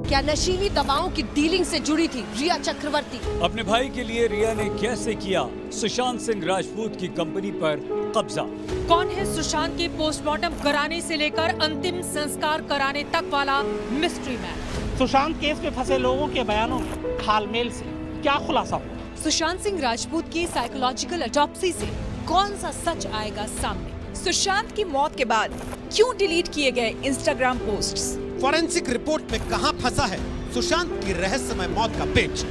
क्या नशीली दवाओं की डीलिंग से जुड़ी थी रिया चक्रवर्ती? अपने भाई के लिए रिया ने कैसे किया सुशांत सिंह राजपूत की कंपनी पर कब्जा? कौन है सुशांत के पोस्टमार्टम कराने से लेकर अंतिम संस्कार कराने तक वाला मिस्ट्री मैन? सुशांत केस में फंसे लोगों के बयानों में हालमेल से क्या खुलासा हुआ? सुशांत सिंह राजपूत की साइकोलॉजिकल ऑटोप्सी से कौन सा सच आएगा सामने? सुशांत की मौत के बाद क्यों डिलीट किए गए इंस्टाग्राम पोस्ट्स? फॉरेंसिक रिपोर्ट में कहां फंसा है सुशांत की रहस्यमय मौत का पेच?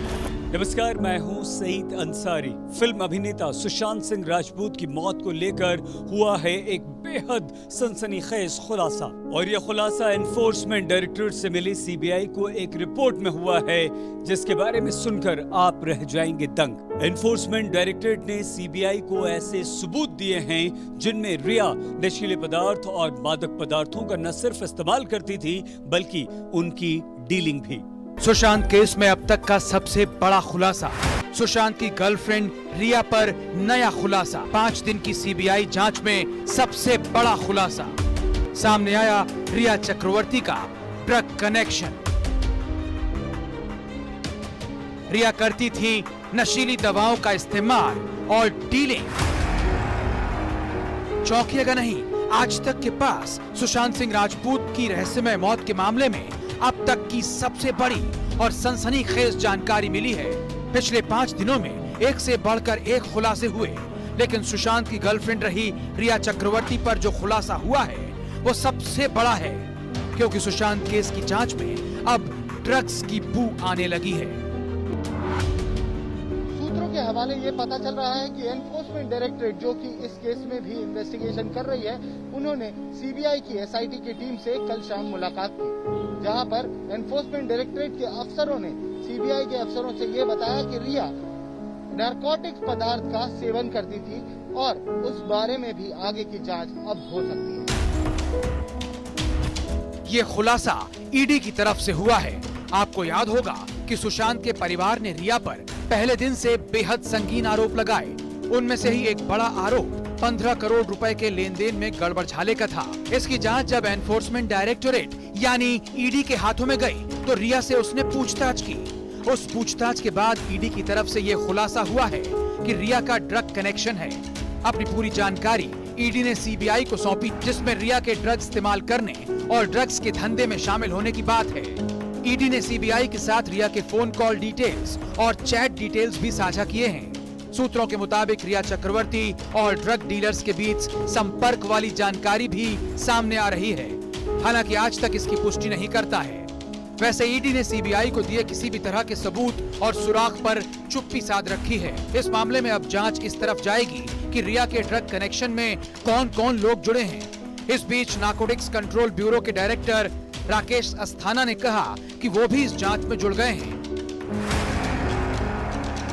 नमस्कार, मैं हूं सईद अंसारी। फिल्म अभिनेता सुशांत सिंह राजपूत की मौत को लेकर हुआ है एक बेहद सनसनीखेज खुलासा, और यह खुलासा एनफोर्समेंट डायरेक्टरेट से मिली सीबीआई को एक रिपोर्ट में हुआ है, जिसके बारे में सुनकर आप रह जाएंगे दंग। एनफोर्समेंट डायरेक्टरेट ने सीबीआई को ऐसे सबूत दिए हैं जिनमें रिया नशीले पदार्थ और मादक पदार्थों का न सिर्फ इस्तेमाल करती थी, बल्कि उनकी डीलिंग भी। सुशांत केस में अब तक का सबसे बड़ा खुलासा, सुशांत की गर्लफ्रेंड रिया पर नया खुलासा। 5 दिन की सीबीआई जांच में सबसे बड़ा खुलासा सामने आया, रिया चक्रवर्ती का ड्रग कनेक्शन। रिया करती थी नशीली दवाओं का इस्तेमाल और डीलिंग। चौंकिएगा नहीं, आज तक के पास सुशांत सिंह राजपूत की रहस्यमय मौत के मामले में अब तक की सबसे बड़ी और सनसनीखेज जानकारी मिली है। पिछले 5 दिनों में एक से बढ़कर एक खुलासे हुए, लेकिन सुशांत की गर्लफ्रेंड रही रिया चक्रवर्ती पर जो खुलासा हुआ है वो सबसे बड़ा है, क्योंकि सुशांत केस की जांच में अब ड्रग्स की बू आने लगी है। सूत्रों के हवाले ये पता चल रहा है कि एनफोर्समेंट डायरेक्टरेट, जो कि इस केस में भी इन्वेस्टिगेशन कर रही है, उन्होंने सीबीआई की एसआईटी की टीम से कल शाम मुलाकात की, जहां पर एनफोर्समेंट डायरेक्टरेट के अफसरों ने सीबीआई के अफसरों से ये बताया कि रिया नारकोटिक्स पदार्थ का सेवन करती थी और उस बारे में भी आगे की जांच अब हो सकती है। ये खुलासा ईडी की तरफ से हुआ है। आपको याद होगा कि सुशांत के परिवार ने रिया पर पहले दिन से बेहद संगीन आरोप लगाए। उनमें से ही एक बड़ा आरोप 15 करोड़ रुपए के लेन देन में गड़बड़झाले का था। इसकी जांच जब एनफोर्समेंट डायरेक्टोरेट यानी ईडी के हाथों में गई, तो रिया से उसने पूछताछ की। उस पूछताछ के बाद ईडी की तरफ से यह खुलासा हुआ है कि रिया का ड्रग कनेक्शन है। अपनी पूरी जानकारी ईडी ने सीबीआई को सौंपी, जिसमें रिया के ड्रग इस्तेमाल करने और ड्रग्स के धंधे में शामिल होने की बात है। ईडी ने सीबीआई के साथ रिया के फोन कॉल डिटेल्स और चैट डिटेल्स भी साझा किए हैं। सूत्रों के मुताबिक रिया चक्रवर्ती और ड्रग डीलर्स के बीच संपर्क वाली जानकारी भी सामने आ रही है, हालांकि आज तक इसकी पुष्टि नहीं करता है। वैसे ईडी ने सीबीआई को दिए किसी भी तरह के सबूत और सुराग पर चुप्पी साध रखी है। इस मामले में अब जांच इस तरफ जाएगी कि रिया के ड्रग कनेक्शन में कौन कौन लोग जुड़े हैं। इस बीच नारकोटिक्स कंट्रोल ब्यूरो के डायरेक्टर राकेश अस्थाना ने कहा कि वो भी इस जांच में जुड़ गए हैं।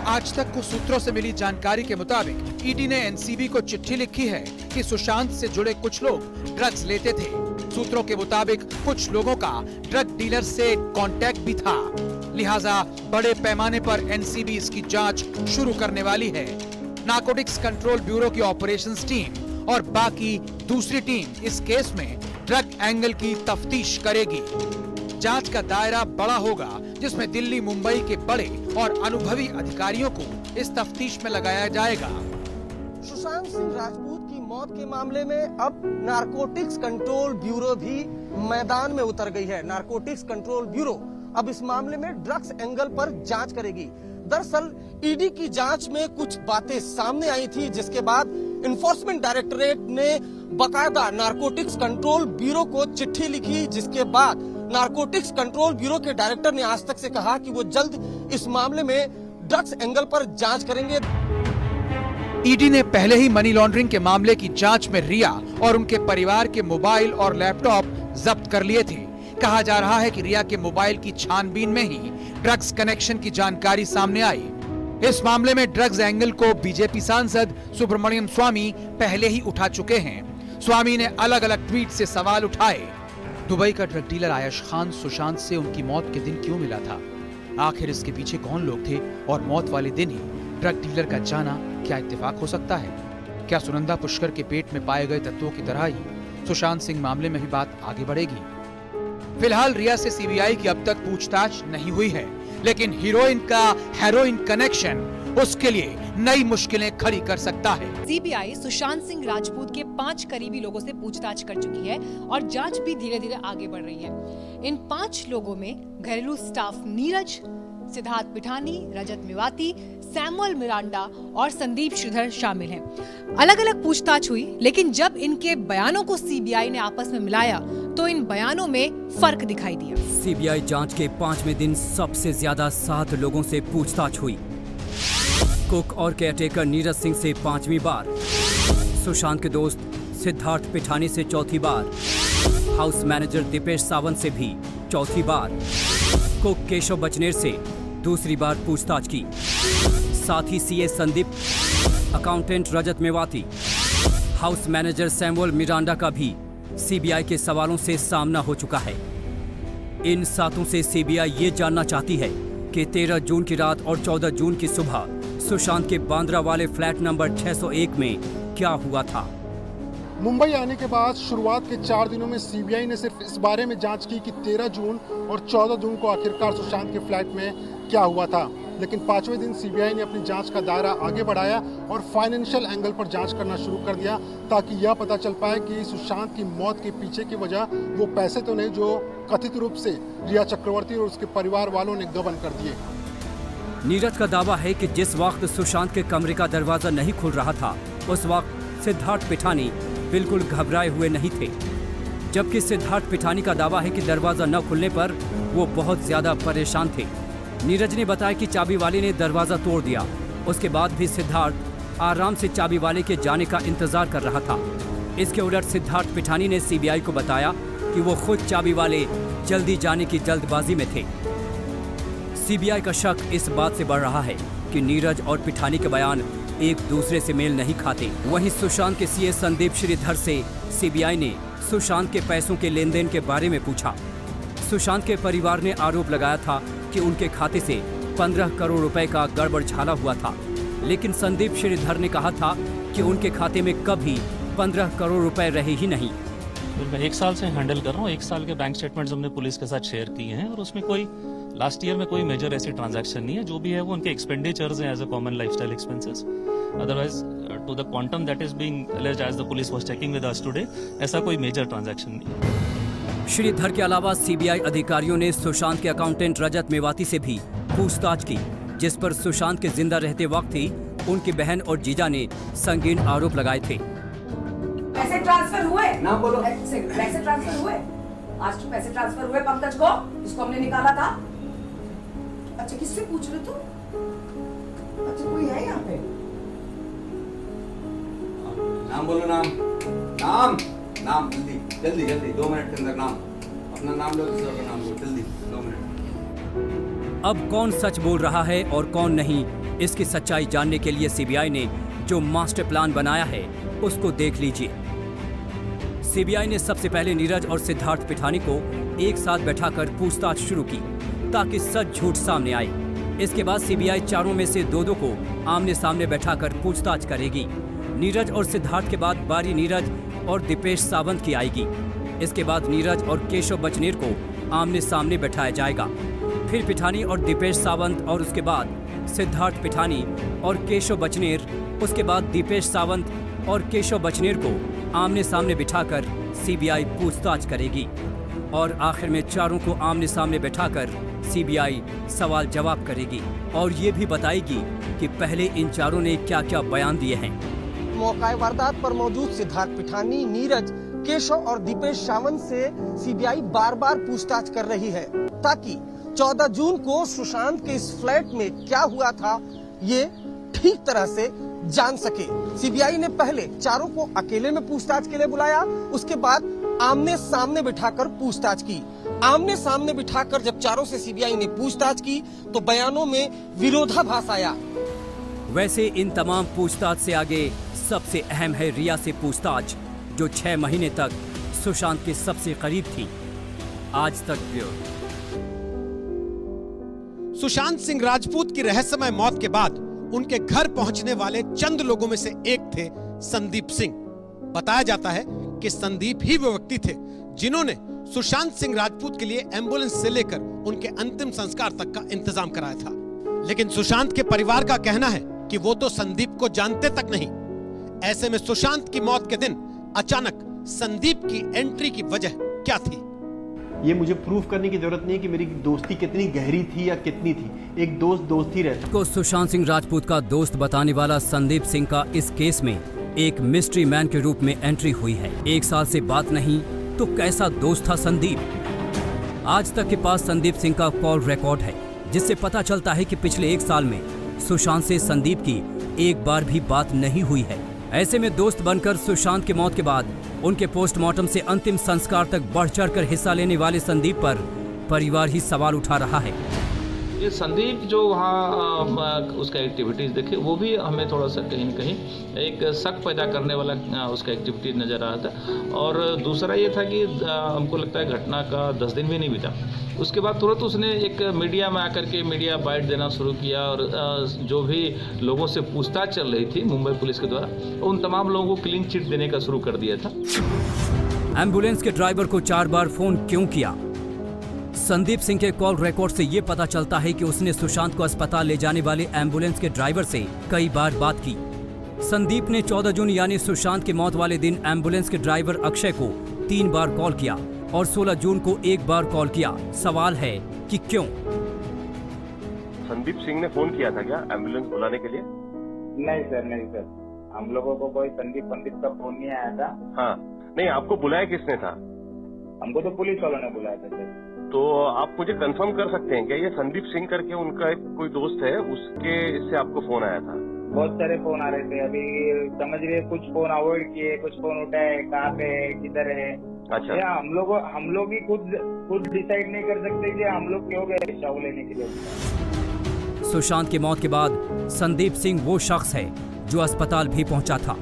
आज तक कुछ सूत्रों से मिली जानकारी के मुताबिक ईडी ने एनसीबी को चिट्ठी लिखी है कि सुशांत से जुड़े कुछ लोग ड्रग्स लेते थे। सूत्रों के मुताबिक कुछ लोगों का ड्रग डीलर से कांटेक्ट भी था, लिहाजा बड़े पैमाने पर एनसीबी इसकी जांच शुरू करने वाली है। नारकोटिक्स कंट्रोल ब्यूरो की ऑपरेशंस टीम और बाकी दूसरी टीम इस केस में ड्रग एंगल की तफ्तीश करेगी। जांच का दायरा बड़ा होगा, जिसमें दिल्ली, मुंबई के बड़े और अनुभवी अधिकारियों को इस तफ्तीश में लगाया जाएगा। सुशांत सिंह राजपूत की मौत के मामले में अब नारकोटिक्स कंट्रोल ब्यूरो भी मैदान में उतर गई है। नारकोटिक्स कंट्रोल ब्यूरो अब इस मामले में ड्रग्स एंगल पर जांच करेगी। दरअसल ईडी की जांच में कुछ बातें सामने आई थी, जिसके बाद एनफोर्समेंट डायरेक्टरेट ने बकायदा नारकोटिक्स कंट्रोल ब्यूरो को चिट्ठी लिखी, जिसके बाद नारकोटिक्स कंट्रोल ब्यूरो के डायरेक्टर ने आज तक से कहा कि वो जल्द इस मामले में ड्रग्स एंगल पर जांच करेंगे। ईडी ने पहले ही मनी लॉन्ड्रिंग के मामले की जांच में रिया और उनके परिवार के मोबाइल और लैपटॉप जब्त कर लिए थे। कहा जा रहा है कि रिया के मोबाइल की छानबीन में ही ड्रग्स कनेक्शन की जानकारी सामने आई। इस मामले में ड्रग्स एंगल को बीजेपी सांसद सुब्रमण्यम स्वामी पहले ही उठा चुके हैं। स्वामी ने अलग अलग ट्वीट से सवाल उठाए। दुबई का ड्रग डीलर आयश खान सुशांत से उनकी मौत के दिन क्यों मिला था? आखिर इसके पीछे कौन लोग थे? और मौत वाले दिन ही ड्रग डीलर का जाना क्या इत्तेफाक हो सकता है? क्या सुनंदा पुष्कर के पेट में पाए गए तत्वों की तरह ही सुशांत सिंह मामले में भी बात आगे बढ़ेगी? फिलहाल रिया से सीबीआई की अब तक पूछताछ नहीं हुई है, लेकिन हीरोइन का हेरोइन कनेक्शन उसके लिए नई मुश्किलें खड़ी कर सकता है। सीबीआई सुशांत सिंह राजपूत के 5 करीबी लोगों से पूछताछ कर चुकी है और जांच भी धीरे धीरे आगे बढ़ रही है। इन 5 लोगों में घरेलू स्टाफ नीरज, सिद्धार्थ पिठानी, रजत मेवाती, सैमुअल मिरांडा और संदीप श्रीधर शामिल हैं। अलग अलग पूछताछ हुई, लेकिन जब इनके बयानों को सीबीआई ने आपस में मिलाया तो इन बयानों में फर्क दिखाई दिया। सीबीआई जांच के 5वें दिन सबसे ज्यादा 7 लोगों से पूछताछ हुई। कुक और केयरटेकर नीरज सिंह से 5वीं बार, सुशांत के दोस्त सिद्धार्थ पिठानी से 4थी बार, हाउस मैनेजर दीपेश सावंत से भी 4थी बार, कुक केशव बचनेर से 2री बार पूछताछ की। साथ ही CA Sandeep, accountant Rajat Mewati, house manager Samuel Miranda का भी सीबीआई के सवालों से सामना हो चुका है। इन 7 से सीबीआई ये जानना चाहती है कि 13 जून की रात और 14 जून की सुबह सुशांत के बांद्रा वाले फ्लैट नंबर 601 में क्या हुआ था। मुंबई आने के बाद शुरुआत के 4 दिनों में सीबीआई ने सिर्फ इस बारे में जांच की कि 13 जून और 14 जून को आखिरकार सुशांत के फ्लैट में क्या हुआ था, लेकिन 5वें दिन सीबीआई ने अपनी जांच का दायरा आगे बढ़ाया और फाइनेंशियल एंगल पर जांच करना शुरू कर दिया, ताकि यह पता चल पाए कि सुशांत की मौत के पीछे की वजह वो पैसे तो नहीं जो कथित रूप से रिया चक्रवर्ती और उसके परिवार वालों ने गबन कर दिए। नीरज का दावा है कि जिस वक्त सुशांत के कमरे का दरवाजा नहीं खुल रहा था, उस वक्त सिद्धार्थ पिठानी बिल्कुल घबराए हुए नहीं थे, जबकि सिद्धार्थ पिठानी का दावा है कि दरवाजा न खुलने पर वो बहुत ज्यादा परेशान थे। नीरज ने बताया कि चाबी वाले ने दरवाजा तोड़ दिया। उसके बाद भी सिद्धार्थ आराम से चाबी वाले के जाने का इंतजार कर रहा था। इसके उलट सिद्धार्थ पिठानी ने सीबीआई को बताया कि वो खुद चाबी वाले जल्दी जाने की जल्दबाजी में थे। सीबीआई का शक इस बात से बढ़ रहा है कि नीरज और पिठानी के बयान एक दूसरे से मेल नहीं खाते। वहीं सुशांत के सीए संदीप श्रीधर से सीबीआई ने सुशांत के पैसों के लेन देन के बारे में पूछा। सुशांत के परिवार ने आरोप लगाया था कि उनके खाते से 15 करोड़ रुपए का गड़बड़झाला हुआ था, लेकिन संदीप श्रीधर ने कहा था कि उनके खाते में कभी 15 करोड़ रुपए रहे ही नहीं। मैं 1 साल से हैंडल कर रहा हूँ। 1 साल के बैंक स्टेटमेंट्स हमने पुलिस के साथ शेयर किए हैं और उसमें कोई लास्ट ईयर में कोई मेजर ऐसी ट्रांजैक्शन नहीं है। जो भी है वो उनके एक्सपेंडिचर्स हैं as a common lifestyle expenses. Otherwise to the quantum that is being alleged as the police was checking with us today, ऐसा कोई मेजर ट्रांजैक्शन नहीं है। श्रीधर के अलावा सीबीआई अधिकारियों ने सुशांत के अकाउंटेंट रजत मेवाती से भी पूछताछ की, जिस पर सुशांत के जिंदा रहते वक्त ही उनकी बहन और जीजा ने संगीन आरोप लगाए थे। पैसे ट्रांसफर हुए ना, बोलो पैसे ट्रांसफर हुए। आज तो पैसे ट्रांसफर हुए पंकज को, जिसको हमने निकाला था। अच्छा किससे पूछ रहे तुम? अच्छा कोई है यहाँ पे? नाम बोलो, नाम नाम नाम, जल्दी जल्दी जल्दी 2 मिनट के अंदर नाम, अपना नाम लो, दूसरा का नाम लो, जल्दी 2 मिनट। अब कौन सच बोल रहा है और कौन नहीं, इसकी सच्चाई जानने के लिए सीबीआई ने जो मास्टर प्लान बनाया है उसको देख लीजिए। सीबीआई ने सबसे पहले नीरज और सिद्धार्थ पिठानी को एक साथ बैठाकर पूछताछ शुरू की ताकि सच झूठ सामने आए। इसके बाद सीबीआई चारों में से 2 को आमने सामने बैठाकर पूछताछ करेगी। नीरज और सिद्धार्थ के बाद बारी नीरज और दीपेश सावंत की आएगी। इसके बाद नीरज और केशव बचनेर को आमने सामने बैठाया जाएगा, फिर पिठानी और दीपेश सावंत, और उसके बाद सिद्धार्थ पिठानी और केशव बचनेर, उसके बाद दीपेश सावंत और केशव बचनेर को आमने सामने बिठाकर सीबीआई पूछताछ करेगी और आखिर में चारों को आमने सामने बैठाकर सीबीआई सवाल जवाब करेगी और ये भी बताएगी कि पहले इन चारों ने क्या क्या बयान दिए हैं। मौका वारदात पर मौजूद सिद्धार्थ पिठानी, नीरज, केशव और दीपेश सावंत से सीबीआई बार बार पूछताछ कर रही है ताकि 14 जून को सुशांत के इस फ्लैट में क्या हुआ था ये ठीक तरह से जान सके। सीबीआई ने पहले चारों को अकेले में पूछताछ के लिए बुलाया, उसके बाद आमने सामने बिठाकर पूछताछ की। आमने सामने बिठाकर जब चारों से सीबीआई ने पूछताछ की तो बयानों में विरोधाभास आया। वैसे इन तमाम पूछताछ से आगे सबसे अहम है रिया से पूछताछ, जो 6 महीने तक सुशांत के सबसे करीब थी। आज तक ब्यूरो। सुशांत सिंह राजपूत की रहस्यमय मौत के बाद उनके घर पहुंचने वाले चंद लोगों में से एक थे संदीप सिंह। बताया जाता है कि संदीप ही वो व्यक्ति थे जिन्होंने सुशांत सिंह राजपूत के लिए एम्बुलेंस से लेकर उनके अंतिम संस्कार तक का इंतजाम कराया था। लेकिन सुशांत के परिवार का कहना है कि वो तो संदीप को जानते तक नहीं। ऐसे में सुशांत की मौत के दिन अचानक संदीप की एंट्री की वजह क्या थी? ये मुझे प्रूफ करने की जरूरत नहीं कि मेरी दोस्ती कितनी गहरी थी या कितनी थी। एक दोस्त ही रहता। को सुशांत सिंह राजपूत का दोस्त बताने वाला संदीप सिंह का इस केस में एक मिस्ट्री मैन के रूप में एंट्री हुई है। 1 साल से बात नहीं तो कैसा दोस्त था संदीप? आज तक के पास संदीप सिंह का कॉल रिकॉर्ड है, जिससे पता चलता है कि पिछले 1 साल में सुशांत से संदीप की एक बार भी बात नहीं हुई है। ऐसे में दोस्त बनकर सुशांत की मौत के बाद उनके पोस्टमार्टम से अंतिम संस्कार तक बढ़ चढ़कर हिस्सा लेने वाले संदीप पर परिवार ही सवाल उठा रहा है। ये संदीप जो वहाँ उसका एक्टिविटीज़ देखे वो भी हमें थोड़ा सा कहीं न कहीं एक शक पैदा करने वाला उसका एक्टिविटीज़ नज़र आ रहा था। और दूसरा ये था कि हमको लगता है घटना का 10 दिन भी नहीं बीता, उसके बाद तुरंत उसने एक मीडिया में आकर के मीडिया बाइट देना शुरू किया और जो भी लोगों से पूछताछ चल रही थी मुंबई पुलिस के द्वारा, उन तमाम लोगों को क्लीन चिट देने का शुरू कर दिया था। एम्बुलेंस के ड्राइवर को 4 बार फोन क्यों किया? संदीप सिंह के कॉल रिकॉर्ड से ये पता चलता है कि उसने सुशांत को अस्पताल ले जाने वाले एम्बुलेंस के ड्राइवर से कई बार बात की। संदीप ने 14 जून यानी सुशांत की मौत वाले दिन एम्बुलेंस के ड्राइवर अक्षय को 3 बार कॉल किया और 16 जून को 1 बार कॉल किया। सवाल है कि क्यों? संदीप सिंह ने फोन किया था क्या एम्बुलेंस बुलाने के लिए? नहीं सर, हम लोगों को कोई संदीप का फोन नहीं आया था। हाँ, नहीं, आपको बुलाया किसने था? हमको तो पुलिस वालों ने बुलाया था सर। तो आप मुझे कंफर्म कर सकते हैं क्या ये संदीप सिंह करके उनका एक कोई दोस्त है, उसके से आपको फोन आया था? बहुत सारे फोन आ रहे थे, अभी समझ रहे, कुछ फोन अवॉइड किए, कुछ फोन उठाए, कहाँ पे है, किधर है। अच्छा, हम लोग ही खुद डिसाइड नहीं कर सकते कि हम लोग क्यों गए शव लेने के लिए। सुशांत की मौत के बाद संदीप सिंह वो शख्स है जो अस्पताल भी पहुंचा था।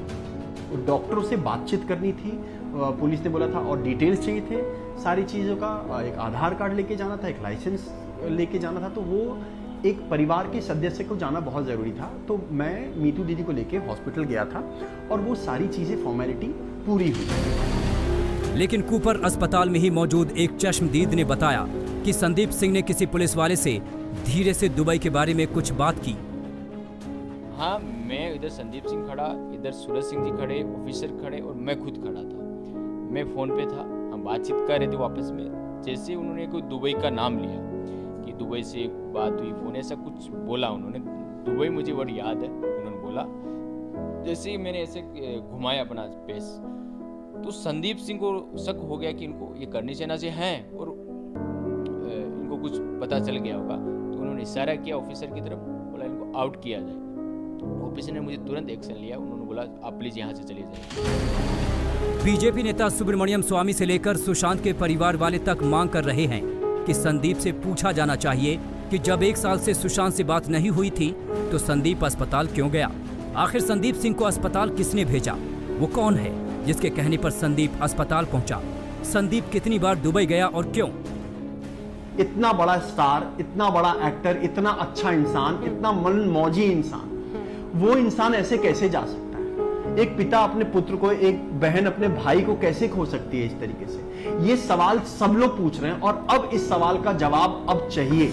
डॉक्टरों से बातचीत करनी थी, पुलिस ने बोला था, और डिटेल्स चाहिए थे सारी चीज़ों का। एक आधार कार्ड लेके जाना था, एक लाइसेंस लेके जाना था। तो वो एक परिवार के सदस्य को जाना बहुत ज़रूरी था। तो मैं मीतू दीदी को लेके हॉस्पिटल गया था और वो सारी चीज़ें फॉर्मेलिटी पूरी हुई। लेकिन कूपर अस्पताल में ही मौजूद एक चश्मदीद ने बताया कि संदीप सिंह ने किसी पुलिस वाले से धीरे से दुबई के बारे में कुछ बात की। हाँ, मैं इधर संदीप सिंह खड़ा, इधर सूरज सिंह जी खड़े, ऑफिसर खड़े और मैं खुद खड़ा था। मैं फ़ोन पे था, हम बातचीत कर रहे थे वापस में। जैसे उन्होंने कोई दुबई का नाम लिया कि दुबई से बात हुई, फ़ोन ऐसा कुछ बोला उन्होंने, दुबई मुझे वर्ड याद है, उन्होंने बोला। जैसे ही मैंने ऐसे घुमाया अपना पेस, तो संदीप सिंह को शक हो गया कि इनको ये करनी सेना से हैं और इनको कुछ पता चल गया होगा। तो उन्होंने इशारा किया ऑफिसर की तरफ, बोला इनको आउट किया जाए। ऑफिसर ने मुझे तुरंत एक्शन लिया, उन्होंने बोला आप प्लीज यहाँ से चले जाइए। बीजेपी नेता सुब्रमण्यम स्वामी से लेकर सुशांत के परिवार वाले तक मांग कर रहे हैं कि संदीप से पूछा जाना चाहिए कि जब 1 साल से सुशांत से बात नहीं हुई थी तो संदीप अस्पताल क्यों गया? आखिर संदीप सिंह को अस्पताल किसने भेजा? वो कौन है जिसके कहने पर संदीप अस्पताल पहुंचा? संदीप कितनी बार दुबई गया और क्यों? इतना बड़ा स्टार, इतना बड़ा एक्टर, इतना अच्छा इंसान, इतना मनमौजी इंसान, वो इंसान ऐसे कैसे जा सकता है? एक पिता अपने पुत्र को, एक बहन अपने भाई को कैसे खो सकती है इस तरीके से? ये सवाल सब लोग पूछ रहे हैं और अब इस सवाल का जवाब अब चाहिए।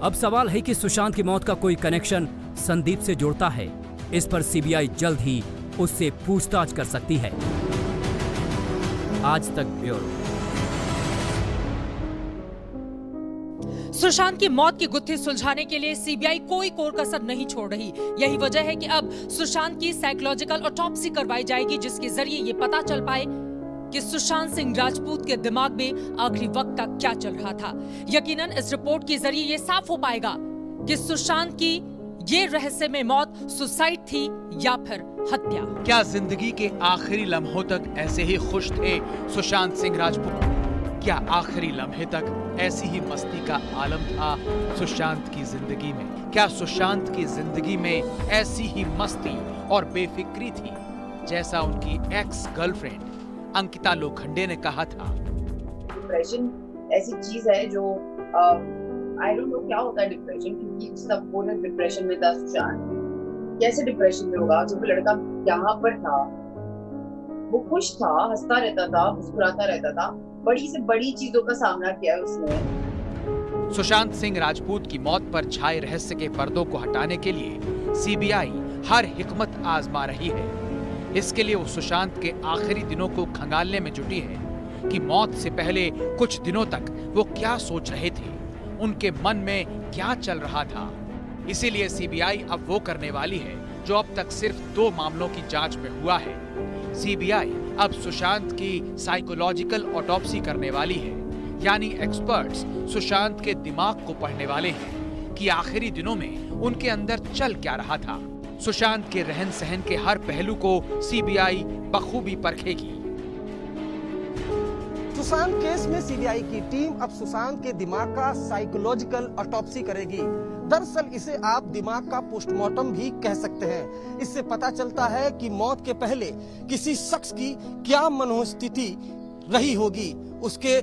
अब सवाल है कि सुशांत की मौत का कोई कनेक्शन संदीप से जोड़ता है। इस पर सीबीआई जल्द ही उससे पूछताछ कर सकती है। आज तक ब्यूरो। सुशांत की मौत की गुत्थी सुलझाने के लिए सीबीआई कोई कोर कसर नहीं छोड़ रही। यही वजह है कि अब सुशांत की साइकोलॉजिकल ऑटोप्सी करवाई जाएगी, जिसके जरिए ये पता चल पाए कि सुशांत सिंह राजपूत के दिमाग में आखिरी वक्त तक क्या चल रहा था। यकीनन इस रिपोर्ट के जरिए ये साफ हो पाएगा कि सुशांत की ये रहस्यमय मौत सुसाइड थी या फिर हत्या। क्या जिंदगी के आखिरी लम्हों तक ऐसे ही खुश थे सुशांत सिंह राजपूत? क्या आखिरी लम्हे तक ऐसी ही मस्ती का आलम था सुशांत की जिंदगी में? क्या सुशांत की जिंदगी में ऐसी ही मस्ती और बेफिक्री थी जैसा उनकी एक्स गर्लफ्रेंड अंकिता लोखंडे ने कहा था? डिप्रेशन ऐसी चीज है जो आई डोंट नो क्या होता है डिप्रेशन, क्योंकि सब बोले डिप्रेशन में था सुशांत। कैसे डिप्रेशन में होगा जब लड़का यहाँ पर था, वो खुश था, हंसता रहता था, मुस्कुराता रहता था, बड़ी से बड़ी चीजों का सामना किया है उसने। सुशांत सिंह राजपूत की मौत पर छाए रहस्य के पर्दों को हटाने के लिए सीबीआई हर हिकमत आजमा रही है। इसके लिए वो सुशांत के आखिरी दिनों को खंगालने में जुटी है कि मौत से पहले कुछ दिनों तक वो क्या सोच रहे थे, उनके मन में क्या चल रहा था। इसीलिए सीबीआई अब वो करने वाली है जो अब तक सिर्फ 2 मामलों की जांच में हुआ है। सीबीआई अब सुशांत की साइकोलॉजिकल ऑटोप्सी करने वाली है, यानी एक्सपर्ट्स सुशांत के दिमाग को पढ़ने वाले हैं कि आखिरी दिनों में उनके अंदर चल क्या रहा था। सुशांत के रहन सहन के हर पहलू को सीबीआई बखूबी परखेगी। सुशांत केस में सीबीआई की टीम अब सुशांत के दिमाग का साइकोलॉजिकल ऑटोप्सी करेगी। दरअसल इसे आप दिमाग का पोस्टमार्टम भी कह सकते हैं। इससे पता चलता है कि मौत के पहले किसी शख्स की क्या मनोस्थिति रही होगी। उसके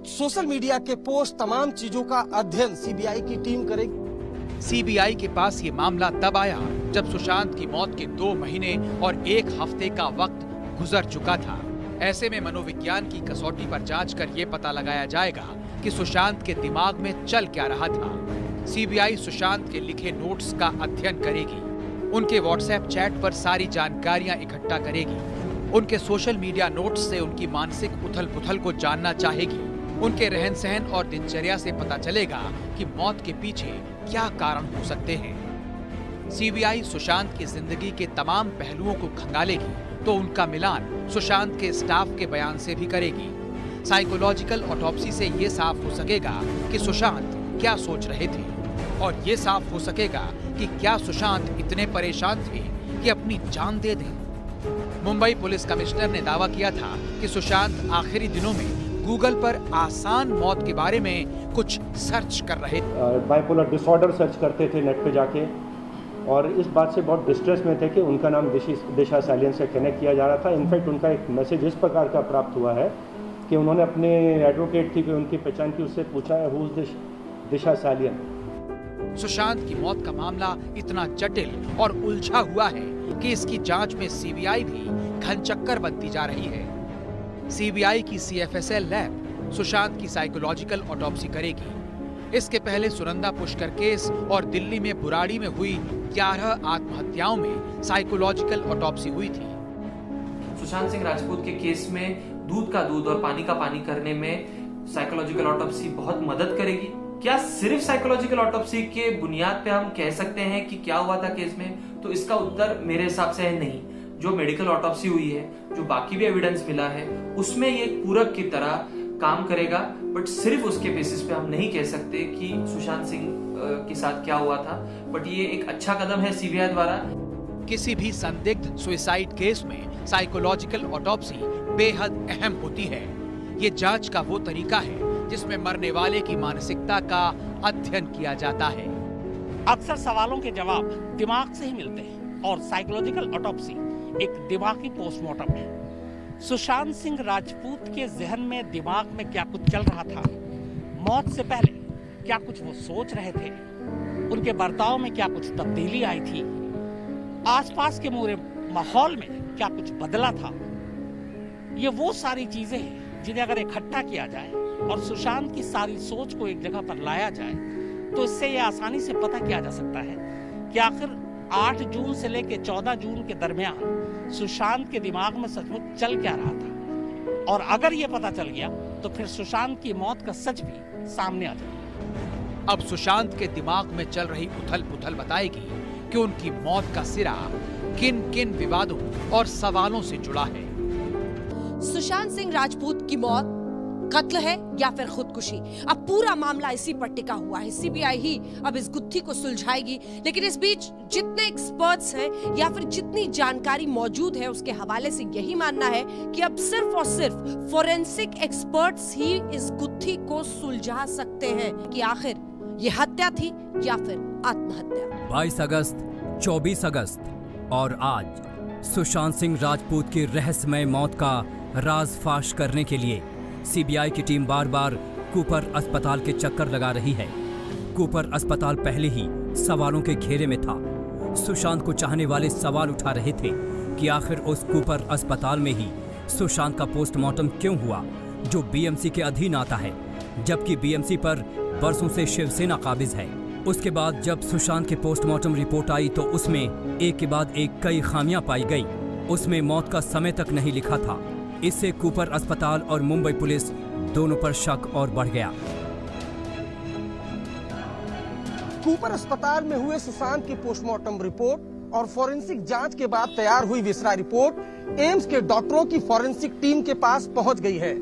सोशल मीडिया के पोस्ट, तमाम चीजों का अध्ययन सीबीआई की टीम करेगी। सीबीआई के पास ये मामला तब आया जब सुशांत की मौत के 2 महीने और 1 हफ्ते का वक्त गुजर चुका था। ऐसे में मनोविज्ञान की कसौटी पर जांच कर ये पता लगाया जाएगा कि सुशांत के दिमाग में चल क्या रहा था। सीबीआई सुशांत के लिखे नोट्स का अध्ययन करेगी, उनके व्हाट्सएप चैट पर सारी जानकारियां इकट्ठा करेगी, उनके सोशल मीडिया नोट्स से उनकी मानसिक उथल-पुथल को जानना चाहेगी। उनके रहन सहन और दिनचर्या से पता चलेगा कि मौत के पीछे क्या कारण हो सकते हैं। सीबीआई सुशांत की जिंदगी के तमाम पहलुओं को खंगालेगी तो उनका मिलान सुशांत के स्टाफ के बयान से भी करेगी। साइकोलॉजिकल ऑटोप्सी से ये साफ हो सकेगा कि सुशांत क्या सोच रहे थे और ये साफ हो सकेगा कि क्या सुशांत इतने परेशान थे कि अपनी जान दे दें। मुंबई पुलिस कमिश्नर ने दावा किया था कि सुशांत आखिरी दिनों में गूगल पर आसान मौत के बारे में कुछ सर्च कर रहे थे। बाइपोलर डिसऑर्डर सर्च करते थे नेट पे जाके और इस बात से बहुत डिस्ट्रेस में थे कि उनका नाम दिशा सालियन से कनेक्ट किया जा रहा था। इनफैक्ट उनका एक मैसेज इस प्रकार का प्राप्त हुआ है कि उन्होंने अपने एडवोकेट थी कि उनकी पहचान की, उससे पूछा है हु इज दिशा सालियन। सुशांत की मौत का मामला इतना जटिल और उलझा हुआ है कि इसकी जांच में सीबीआई भी घनचक्कर बनती जा रही है। सीबीआई की सीएफएसएल लैब सुशांत की साइकोलॉजिकल ऑटोप्सी करेगी। इसके पहले सुनंदा पुष्कर केस और दिल्ली में बुराड़ी में हुई 11 आत्महत्याओं में साइकोलॉजिकल ऑटोप्सी हुई थी। सुशांत सिंह राजपूत के केस में दूध का दूध और पानी का पानी करने में साइकोलॉजिकल ऑटोप्सी बहुत मदद करेगी। क्या सिर्फ साइकोलॉजिकल ऑटोप्सी के बुनियाद पे हम कह सकते हैं कि क्या हुआ था केस में? तो इसका उत्तर मेरे हिसाब से है नहीं। जो मेडिकल ऑटोप्सी हुई है, जो बाकी भी एविडेंस मिला है, उसमें ये पूरक की तरह काम करेगा, बट सिर्फ उसके बेसिस पे हम नहीं कह सकते कि सुशांत सिंह के साथ क्या हुआ था। बट ये एक अच्छा कदम है सीबीआई द्वारा। किसी भी संदिग्ध सुसाइड केस में साइकोलॉजिकल ऑटोप्सी बेहद अहम होती है। ये जांच का वो तरीका है जिसमें मरने वाले की मानसिकता का अध्ययन किया जाता है। अक्सर सवालों के जवाब दिमाग से ही मिलते हैं और साइकोलॉजिकल ऑटोप्सी एक दिमागी पोस्टमार्टम है। सुशांत सिंह राजपूत के जहन में, दिमाग में क्या कुछ चल रहा था, मौत से पहले क्या कुछ वो सोच रहे थे, उनके बर्ताव में क्या कुछ तब्दीली आई थी, आसपास के पूरे माहौल में क्या कुछ बदला था। ये वो सारी चीजें हैं जिन्हें अगर इकट्ठा किया जाए और सुशांत की सारी सोच को एक जगह पर लाया जाए तो इससे ये आसानी से पता किया जा सकता है कि आखिर 8 जून से लेकर 14 जून के दरमियान सुशांत के दिमाग में सचमुच चल क्या रहा था। और अगर ये पता चल गया तो फिर सुशांत की मौत का सच भी सामने आ जाएगा। अब सुशांत के दिमाग में चल रही उथल-पुथल बताएगी कि उनकी मौत का सिरा किन-किन विवादों और सवालों से जुड़ा है। सुशांत सिंह राजपूत की मौत कत्ल है या फिर खुदकुशी, अब पूरा मामला इसी पर टिका हुआ है। सीबीआई ही अब इस गुत्थी को सुलझाएगी। लेकिन इस बीच जितने एक्सपर्ट्स हैं या फिर जितनी जानकारी मौजूद है, उसके हवाले से यही मानना है कि अब सिर्फ और सिर्फ फोरेंसिक एक्सपर्ट्स ही इस गुत्थी को सुलझा सकते हैं कि आखिर ये हत्या थी या फिर आत्महत्या। 22 अगस्त, 24 अगस्त और आज सुशांत सिंह राजपूत की रहस्यमय मौत का राज फाश करने के लिए सीबीआई की टीम बार बार कूपर अस्पताल के चक्कर लगा रही है। कूपर अस्पताल पहले ही सवालों के घेरे में था। सुशांत को चाहने वाले सवाल उठा रहे थे कि आखिर उस कूपर अस्पताल में ही सुशांत का पोस्टमार्टम क्यों हुआ, जो बीएमसी के अधीन आता है, जबकि बीएमसी पर बरसों से शिवसेना काबिज है। उसके बाद जब सुशांत के पोस्टमार्टम रिपोर्ट आई तो उसमें एक के बाद एक कई खामियां पाई गई। उसमें मौत का समय तक नहीं लिखा था। इससे कूपर अस्पताल और मुंबई पुलिस दोनों पर शक और बढ़ गया। कूपर अस्पताल में हुए सुशांत की पोस्टमार्टम रिपोर्ट और फॉरेंसिक जांच के बाद तैयार हुई विसरा रिपोर्ट एम्स के डॉक्टरों की फॉरेंसिक टीम के पास पहुंच गई है।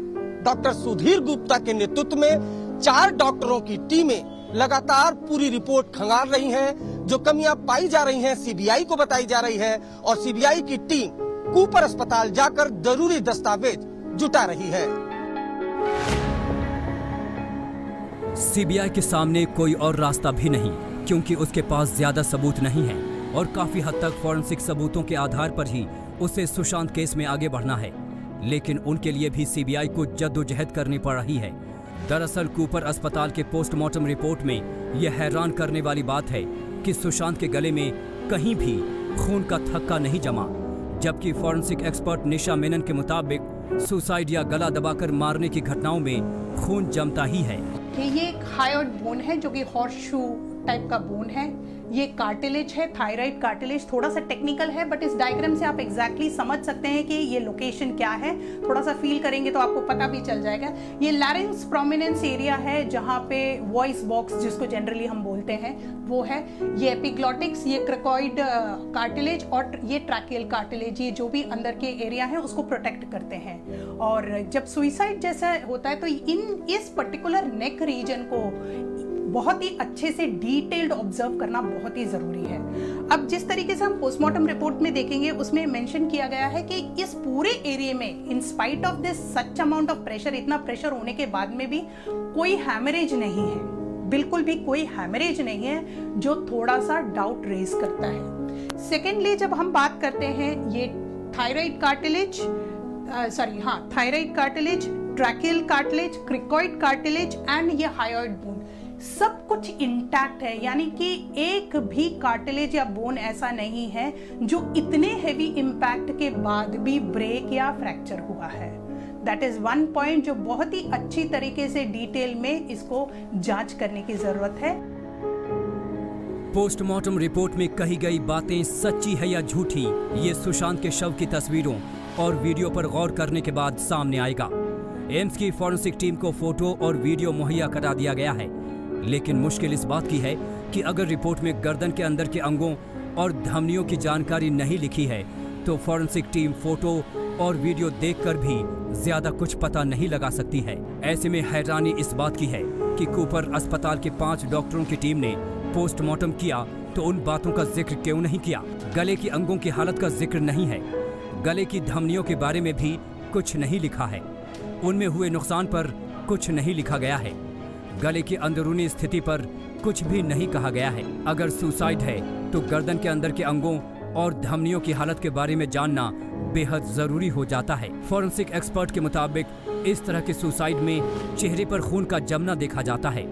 डॉक्टर सुधीर गुप्ता के नेतृत्व में 4 डॉक्टरों की टीमें लगातार पूरी रिपोर्ट खंगाल रही हैं। जो कमियां पाई जा रही हैं सीबीआई को बताई जा रही है और सीबीआई की टीम कूपर अस्पताल जाकर जरूरी दस्तावेज जुटा रही है। सीबीआई के सामने कोई और रास्ता भी नहीं, क्योंकि उसके पास ज्यादा सबूत नहीं है और काफी हद तक फॉरेंसिक सबूतों के आधार पर ही उसे सुशांत केस में आगे बढ़ना है। लेकिन उनके लिए भी सीबीआई को जद्दोजहद करनी पड़ रही है। दरअसल कूपर अस्पताल के पोस्टमार्टम रिपोर्ट में यह हैरान करने वाली बात है कि सुशांत के गले में कहीं भी खून का थक्का नहीं जमा, जबकि फॉरेंसिक एक्सपर्ट निशा मेनन के मुताबिक सुसाइड या गला दबाकर मारने की घटनाओं में खून जमता ही है। ये एक हायोइड बोन है जो कि हॉर्स शू टाइप का बोन है। ये कार्टिलेज है, थायराइड कार्टिलेज। थोड़ा सा टेक्निकल है बट इस डायग्राम से आप एग्जैक्टली समझ सकते हैं कि ये लोकेशन क्या है। थोड़ा सा फील करेंगे तो आपको पता भी चल जाएगा। ये लैरिंक्स प्रोमिनेंस एरिया है जहाँ पे वॉइस बॉक्स जिसको जनरली हम बोलते हैं वो है। ये एपिग्लॉटिक्स, ये क्रिकॉइड कार्टिलेज और ये ट्रैकियल कार्टिलेज, ये जो भी अंदर के एरिया है उसको प्रोटेक्ट करते हैं। और जब सुइसाइड जैसा होता है तो इस पर्टिकुलर नेक रीजन को बहुत ही अच्छे से डिटेल्ड ऑब्जर्व करना बहुत ही जरूरी है। अब जिस तरीके से हम पोस्टमार्टम रिपोर्ट में देखेंगे उसमें मेंशन किया गया है कि इस पूरे एरिया में in spite of this such amount of pressure, इतना प्रेशर होने के बाद में भी कोई हैमरेज नहीं है, बिल्कुल भी कोई हैमरेज नहीं है, जो थोड़ा सा डाउट रेज करता है। सेकेंडली जब हम बात करते हैं ये thyroid cartilage, thyroid cartilage, tracheal cartilage, cricoid cartilage and ये हायोइड बोन, सब कुछ इंटैक्ट है। यानी कि एक भी कार्टिलेज या बोन ऐसा नहीं है जो इतने हेवी इंपैक्ट के बाद भी ब्रेक या फ्रैक्चर हुआ है। दैट इज वन पॉइंट जो बहुत ही अच्छी तरीके से डिटेल में इसको जांच करने की जरूरत है। पोस्टमार्टम रिपोर्ट में कही गई बातें सच्ची है या झूठी, ये सुशांत के शव की तस्वीरों और वीडियो पर गौर करने के बाद सामने आएगा। एम्स की फॉरेंसिक टीम को फोटो और वीडियो मुहैया करा दिया गया है, लेकिन मुश्किल इस बात की है कि अगर रिपोर्ट में गर्दन के अंदर के अंगों और धमनियों की जानकारी नहीं लिखी है तो फॉरेंसिक टीम फोटो और वीडियो देखकर भी ज्यादा कुछ पता नहीं लगा सकती है। ऐसे में हैरानी इस बात की है कि कूपर अस्पताल के 5 डॉक्टरों की टीम ने पोस्टमार्टम किया तो उन बातों का जिक्र क्यों नहीं किया। गले की अंगों की हालत का जिक्र नहीं है, गले की धमनियों के बारे में भी कुछ नहीं लिखा है, उनमें हुए नुकसान पर कुछ नहीं लिखा गया है, गले की अंदरूनी स्थिति पर कुछ भी नहीं कहा गया है। अगर सुसाइड है तो गर्दन के अंदर के अंगों और धमनियों की हालत के बारे में जानना बेहद जरूरी हो जाता है। फॉरेंसिक एक्सपर्ट के मुताबिक इस तरह के सुसाइड में चेहरे पर खून का जमना देखा जाता है,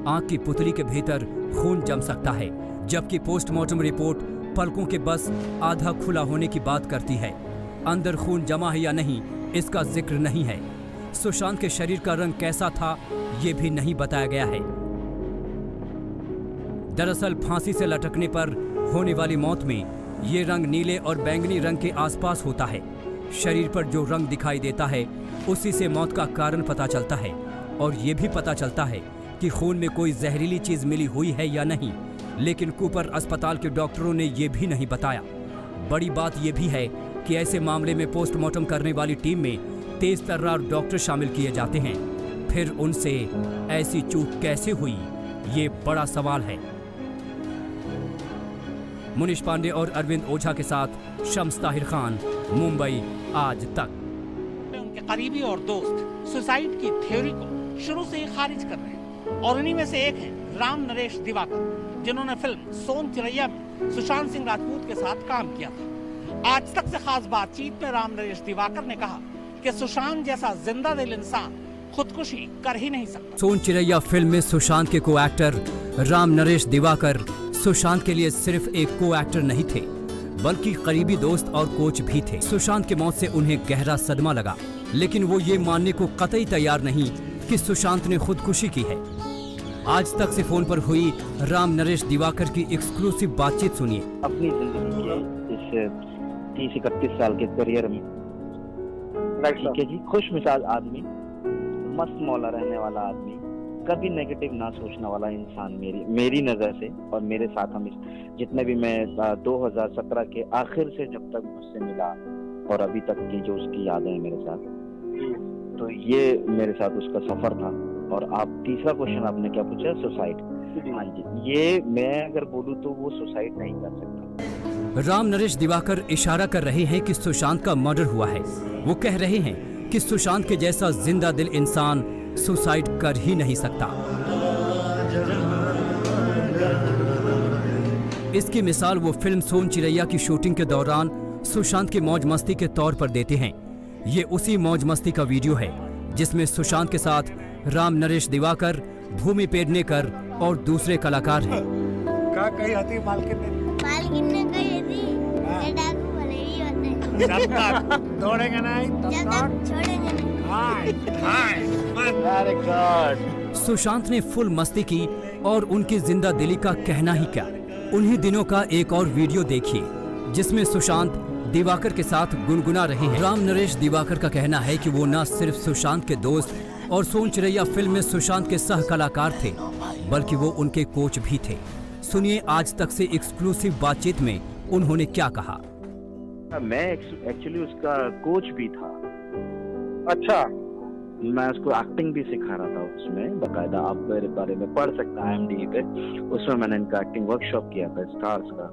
आंख की पुतली के भीतर खून जम सकता है, जबकि पोस्टमार्टम रिपोर्ट पलकों के बस आधा खुला होने की बात करती है। अंदर खून जमा है या नहीं इसका जिक्र नहीं है। सुशांत के शरीर का रंग कैसा था ये भी नहीं बताया गया है। दरअसल फांसी से लटकने पर होने वाली मौत में ये रंग नीले और बैंगनी रंग के आसपास होता है। शरीर पर जो रंग दिखाई देता है उसी से मौत का कारण पता चलता है और ये भी पता चलता है कि खून में कोई जहरीली चीज मिली हुई है या नहीं, लेकिन कूपर अस्पताल के डॉक्टरों ने ये भी नहीं बताया। बड़ी बात ये भी है कि ऐसे मामले में पोस्टमार्टम करने वाली टीम में तेज तर्रार डॉक्टर शामिल किए जाते हैं, फिर उनसे ऐसी चूक कैसे हुई ये बड़ा सवाल है। मुनीश पांडे और अरविंद ओझा के साथ शम्स ताहिर खान, मुंबई आज तक। उनके करीबी और दोस्त सुसाइड की थ्योरी को शुरू से ही खारिज कर रहे हैं और उन्हीं में से एक है राम नरेश दिवाकर, जिन्होंने फिल्म सोन चिरैया में सुशांत सिंह राजपूत के साथ काम किया था। आज तक से खास बातचीत में राम नरेश दिवाकर ने कहा कि सुशांत जैसा जिंदा दिल इंसान खुदकुशी कर ही नहीं सकता। सोन चिरैया फिल्म में सुशांत के को एक्टर राम नरेश दिवाकर सुशांत के लिए सिर्फ एक को एक्टर नहीं थे, बल्कि करीबी दोस्त और कोच भी थे। सुशांत की मौत से उन्हें गहरा सदमा लगा। लेकिन वो ये मानने को कतई तैयार नहीं कि सुशांत ने खुदकुशी की है। आज तक से फोन पर हुई राम नरेश दिवाकर की एक्सक्लूसिव बातचीत सुनिए। अपनी जिंदगी के इस 30-31 साल के करियर में ठीक है जी, खुश मिजाज आदमी, मस्त मौला रहने वाला आदमी, कभी नेगेटिव ना सोचने वाला इंसान मेरी नजर से। और मेरे साथ हम जितने भी मैं 2017 के आखिर से जब तक मुझसे मिला और अभी तक की जो उसकी यादें हैं मेरे साथ, तो ये मेरे साथ उसका सफर था। और आप तीसरा क्वेश्चन आपने क्या पूछा, सुसाइड? हाँ जी, ये मैं अगर बोलूँ तो वो सुसाइड नहीं कर सकता। राम नरेश दिवाकर इशारा कर रहे हैं कि सुशांत का मर्डर हुआ है। वो कह रहे हैं कि सुशांत के जैसा जिंदा दिल इंसान सुसाइड कर ही नहीं सकता। इसकी मिसाल वो फिल्म सोन चिरैया की शूटिंग के दौरान सुशांत की मौज मस्ती के तौर पर देते हैं। ये उसी मौज मस्ती का वीडियो है जिसमें सुशांत के साथ राम नरेश दिवाकर, भूमि पेडनेकर और दूसरे कलाकार हैं। दौड़ेगा नहीं तो सुशांत ने फुल मस्ती की और उनकी जिंदा दिली का कहना ही क्या। उन्हीं दिनों का एक और वीडियो देखिए जिसमें सुशांत दिवाकर के साथ गुनगुना रहे हैं। राम नरेश दिवाकर का कहना है कि वो न सिर्फ सुशांत के दोस्त और सोन चिरैया फिल्म में सुशांत के सह कलाकार थे, बल्कि वो उनके कोच भी थे। सुनिए आज तक से एक्सक्लूसिव बातचीत में उन्होंने क्या कहा। मैं एक्चुअली उसका कोच भी था। अच्छा, मैं उसको एक्टिंग भी सिखा रहा था उसमें, बकायदा आप मेरे बारे में पढ़ सकते हैं IMDb पे। उसमें मैंने इनका एक्टिंग वर्कशॉप किया था स्टार्स का।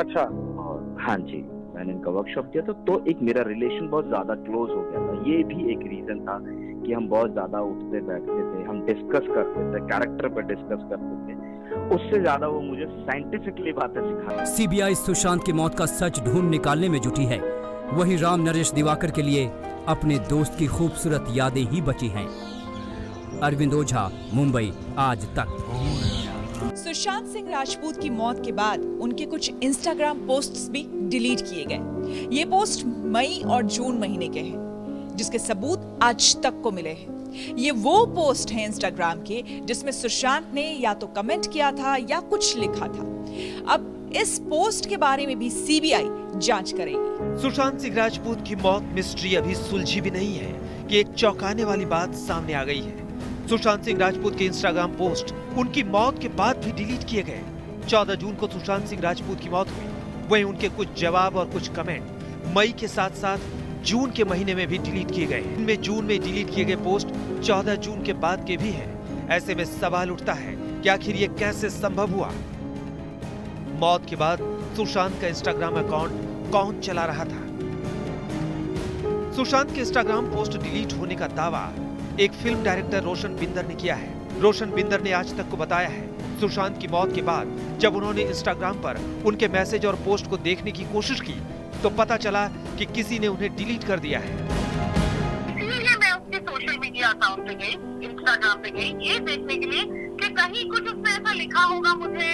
अच्छा, और हाँ जी, मैंने इनका वर्कशॉप किया था, तो एक मेरा रिलेशन बहुत ज्यादा क्लोज हो गया था। ये भी एक रीजन था कि हम बहुत ज्यादा उठते बैठते थे, हम डिस्कस करते थे, कैरेक्टर पर डिस्कस करते थे। उससे ज्यादा वो मुझे साइंटिफिकली बातें सिखाता। सीबीआई सुशांत की मौत का सच ढूंढ निकालने में जुटी है। वहीं राम नरेश दिवाकर के लिए अपने दोस्त की खूबसूरत यादें ही बची हैं। अरविंद ओझा, मुंबई, आज तक। सुशांत सिंह राजपूत की मौत के बाद उनके कुछ इंस्टाग्राम पोस्ट्स भी डिलीट किए गए। ये पोस्ट मई और जून महीने के हैं, जिसके सबूत आज तक को मिले हैं। ये वो पोस्ट हैं इंस्टाग्राम के जिसमें सुशांत ने या तो कमेंट किया था या कुछ लिखा था। अब इस पोस्ट के बारे में भी सीबीआई जांच करेगी। सुशांत सिंह राजपूत की मौत मिस्ट्री अभी सुलझी भी नहीं है कि एक चौंकाने वाली बात सामने आ गई है। सुशांत सिंह राजपूत के इंस्टाग्राम पोस्ट उनकी मौत के बाद भी डिलीट किए गए। 14 जून को सुशांत सिंह राजपूत की मौत हुई। वहीं उनके कुछ जवाब और कुछ कमेंट मई के साथ साथ जून के महीने में भी डिलीट किए गए। इनमें जून में डिलीट किए गए पोस्ट 14 जून के बाद के भी हैं। ऐसे में सवाल उठता है कि आखिर ये कैसे संभव हुआ। मौत के बाद सुशांत का इंस्टाग्राम अकाउंट कौन चला रहा था? सुशांत के इंस्टाग्राम पोस्ट डिलीट होने का दावा एक फिल्म डायरेक्टर रोशन बिंदर ने किया है। रोशन बिंदर ने आज तक को बताया है सुशांत की मौत के बाद जब उन्होंने इंस्टाग्राम पर उनके मैसेज और पोस्ट को देखने की कोशिश की तो पता चला कि किसी ने उन्हें डिलीट कर दिया है। इसलिए मैं उसके सोशल मीडिया अकाउंट पे गई, इंस्टाग्राम पे गई, ये देखने के लिए कि कहीं कुछ उसमें ऐसा लिखा होगा मुझे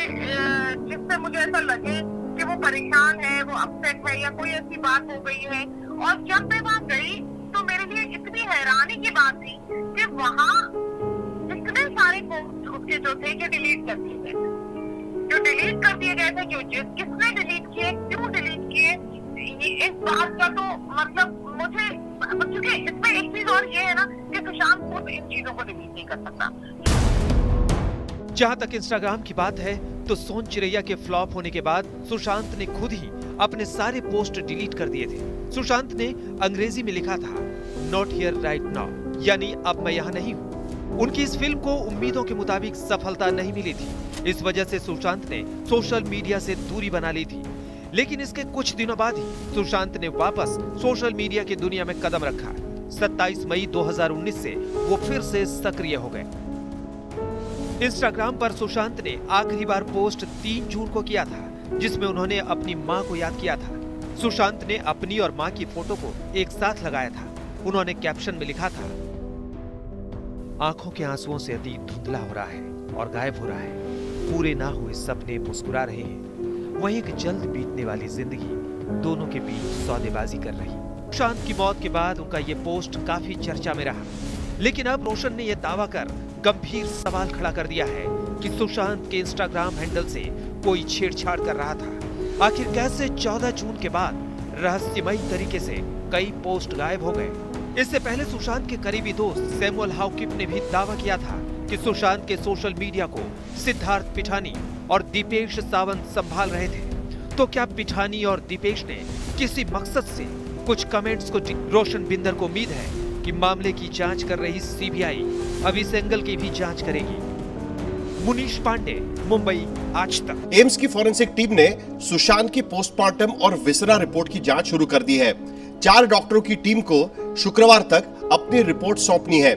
जिससे मुझे ऐसा लगे कि वो परेशान है, वो अपसेट है या कोई ऐसी बात हो गई है। और जब मैं वहाँ गई तो मेरे लिए इतनी हैरानी की बात थी कि वहाँ इतने सारे पोस्ट उसके जो थे कि डिलीट कर दिए गए, जो डिलीट कर दिए गए थे, किसने डिलीट किए, क्यों डिलीट किए, इस बात का तो मतलब मुझे, क्योंकि इसमें एक चीज और ये है ना कि सुशांत खुद इन चीजों को डिलीट नहीं कर सकता। जहां तक इंस्टाग्राम की बात है तो सोन चिरैया के फ्लॉप होने के बाद सुशांत ने खुद ही अपने सारे पोस्ट डिलीट कर दिए थे। सुशांत ने अंग्रेजी में लिखा था नॉट हियर राइट नाउ, यानी अब मैं यहाँ नहीं हूँ। उनकी इस फिल्म को उम्मीदों के मुताबिक सफलता नहीं मिली थी। इस वजह से सुशांत ने सोशल मीडिया से दूरी बना ली थी। लेकिन इसके कुछ दिनों बाद ही सुशांत ने वापस सोशल मीडिया की दुनिया में कदम रखा। 27 मई 2019 से वो फिर से सक्रिय हो गए। इंस्टाग्राम पर सुशांत ने आखिरी बार पोस्ट 3 जून को किया था, जिसमें उन्होंने अपनी मां को याद किया था। सुशांत ने अपनी और मां की फोटो को एक साथ लगाया था। उन्होंने कैप्शन में लिखा था, आंखों के आंसुओं से अतीत धुंधला हो रहा है और गायब हो रहा है, पूरे ना हुए सपने मुस्कुरा रहे हैं, वहीं एक जल्द बीतने वाली जिंदगी दोनों के बीच सौदेबाजी कर रही। सुशांत की मौत के बाद उनका ये पोस्ट काफी चर्चा में रहा, लेकिन अब रोशन ने यह दावा कर गंभीर सवाल खड़ा कर दिया है कि सुशांत के इंस्टाग्राम हैंडल से कोई छेड़छाड़ कर रहा था। आखिर कैसे 14 जून के बाद रहस्यमयी तरीके से कई पोस्ट गायब हो गए। इससे पहले सुशांत के करीबी दोस्त सैमुअल हाउकिप ने भी दावा किया था कि सुशांत के सोशल मीडिया को सिद्धार्थ पिठानी और दीपेश सावंत संभाल रहे थे। तो क्या पिठानी और दीपेश ने किसी मकसद से कुछ कमेंट्स को? रोशन बिंदर को उम्मीद है कि मामले की जांच कर रही सीबीआई अब इस एंगल की भी जांच करेगी। मुनीश पांडे, मुंबई, आज तक। एम्स की फॉरेंसिक टीम ने सुशांत की पोस्टमार्टम और विसरा रिपोर्ट की जांच शुरू कर दी है। 4 डॉक्टरों की टीम को शुक्रवार तक अपनी रिपोर्ट सौंपनी है।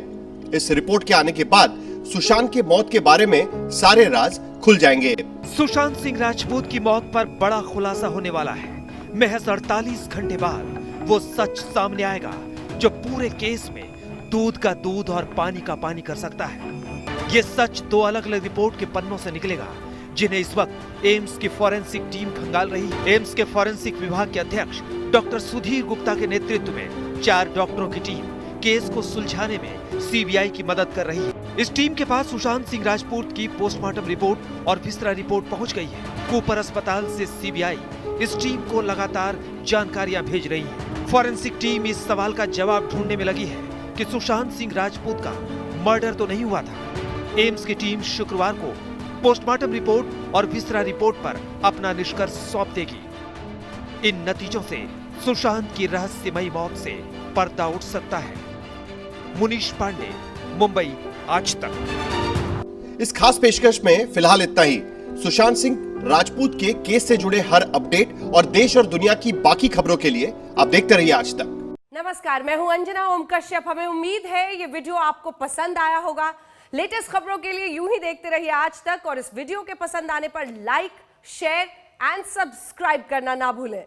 इस रिपोर्ट के आने के बाद सुशांत की मौत के बारे में सारे राज खुल जाएंगे। सुशांत सिंह राजपूत की मौत पर बड़ा खुलासा होने वाला है। महज 48 घंटे बाद वो सच सामने आएगा जो पूरे केस में दूध का दूध और पानी का पानी कर सकता है। ये सच 2 अलग-अलग रिपोर्ट के पन्नों से निकलेगा, जिन्हें इस वक्त एम्स की फॉरेंसिक टीम खंगाल रही है। एम्स के फॉरेंसिक विभाग के अध्यक्ष डॉक्टर सुधीर गुप्ता के नेतृत्व में 4 डॉक्टरों की टीम केस को सुलझाने में सीबीआई की मदद कर रही है। इस टीम के पास सुशांत सिंह राजपूत की पोस्टमार्टम रिपोर्ट और विसरा रिपोर्ट पहुंच गई है। कूपर अस्पताल से सीबीआई इस टीम को लगातार जानकारियां भेज रही है। फॉरेंसिक टीम इस सवाल का जवाब ढूंढने में लगी है कि सुशांत सिंह राजपूत का मर्डर तो नहीं हुआ था। एम्स की टीम शुक्रवार को पोस्टमार्टम रिपोर्ट और विसरा रिपोर्ट पर अपना निष्कर्ष सौंप देगी। इन नतीजों से सुशांत की रहस्यमयी मौत से पर्दा उठ सकता है। मुनीश पांडे, मुंबई, आज तक। इस खास पेशकश में फिलहाल इतना ही। सुशांत सिंह राजपूत के केस से जुड़े हर अपडेट और देश और दुनिया की बाकी खबरों के लिए आप देखते रहिए आज तक। नमस्कार, मैं हूं अंजना ओम कश्यप। हमें उम्मीद है ये वीडियो आपको पसंद आया होगा। लेटेस्ट खबरों के लिए यूं ही देखते रहिए आज तक, और इस वीडियो के पसंद आने पर लाइक, शेयर एंड सब्सक्राइब करना ना भूलें।